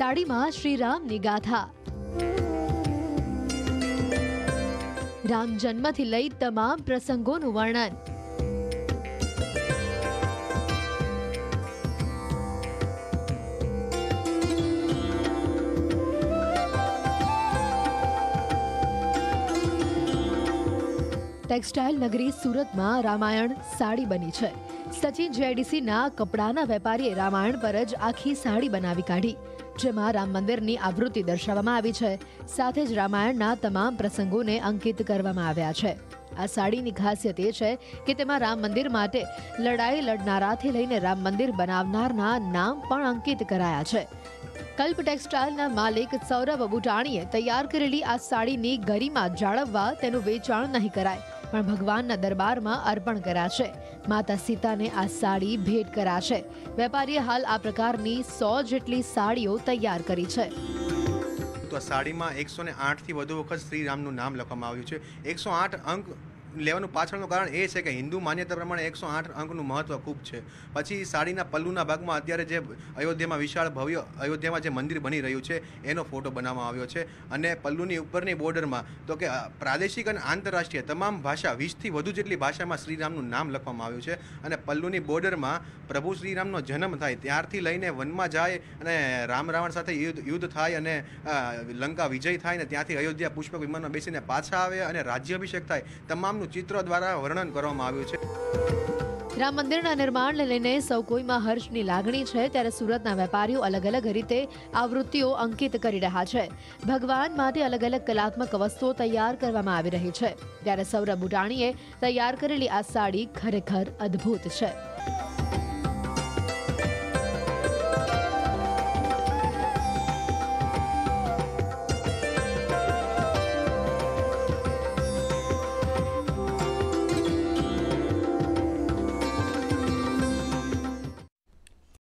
સાડીમાં શ્રીરામની ગાથા. રામ જન્મથી લઈ તમામ પ્રસંગોનું વર્ણન. ટેક્સટાઇલ નગરી સુરતમાં રામાયણ સાડી બની છે. સચિન જીઆઈડીસીના કપડાના વેપારીએ રામાયણ પર જ આખી સાડી બનાવી કાઢી, જેમાં રામ મંદિરની આવૃત્તિ દર્શાવવામાં આવી છે. સાથે જ રામાયણના તમામ પ્રસંગોને અંકિત કરવામાં આવ્યા છે. આ સાડીની ખાસિયત એ છે કે તેમાં રામ મંદિર માટે લડાઈ લડનારાથી લઈને રામ મંદિર બનાવનારના નામ પણ અંકિત કરાયા છે. કલ્પ ટેક્સટાઇલના માલિક સૌરભ બુટાણીએ તૈયાર કરેલી આ સાડીની ગરિમા જાળવવા તેનું વેચાણ નહીં કરાય, પણ ભગવાનના દરબારમાં અર્પણ કરાશે. માતા સીતાને આ સાડી ભેટ કરાશે. વેપારીએ હાલ આ પ્રકારની 100 જેટલી સાડીઓ તૈયાર કરી છે. તો આ સાડીમાં 108થી વધુ વખત શ્રીરામનું નામ લખવામાં આવ્યું છે. 108 અંક લેવાનું પાછળનું કારણ એ છે કે હિન્દુ માન્યતા પ્રમાણે 108 અંકનું મહત્વ ખૂબ છે. પછી સાડીના પલ્લુના ભાગમાં અત્યારે જે અયોધ્યામાં વિશાળ ભવ્ય અયોધ્યામાં જે મંદિર બની રહ્યું છે એનો ફોટો બનાવવામાં આવ્યો છે. અને પલ્લુની ઉપરની બોર્ડરમાં તો કે પ્રાદેશિક અને આંતરરાષ્ટ્રીય તમામ ભાષા 20થી વધુ જેટલી ભાષામાં શ્રીરામનું નામ લખવામાં આવ્યું છે. અને પલ્લુની બોર્ડરમાં પ્રભુ શ્રીરામનો જન્મ થાય ત્યારથી લઈને વનમાં જાય અને રામ રાવણ સાથે યુદ્ધ થાય અને લંકા વિજય થાય ને ત્યાંથી અયોધ્યા પુષ્પક વિમાનમાં બેસીને પાછા આવે અને રાજ્યાભિષેક થાય, તમામ ચિત્ર દ્વારા વર્ણન કરવામાં આવ્યું છે. રામ મંદિરના નિર્માણને લઈને સૌ કોઈમાં હર્ષની લાગણી છે, ત્યારે સુરતના વેપારીઓ અલગ અલગ રીતે આવૃત્તિઓ અંકિત કરી રહ્યા છે. ભગવાન માટે અલગ અલગ કલાત્મક વસ્તુઓ તૈયાર કરવામાં આવી રહી છે. ત્યારે સૌરભ બુટાણીએ તૈયાર કરેલી આ સાડી ખરેખર અદ્ભુત છે.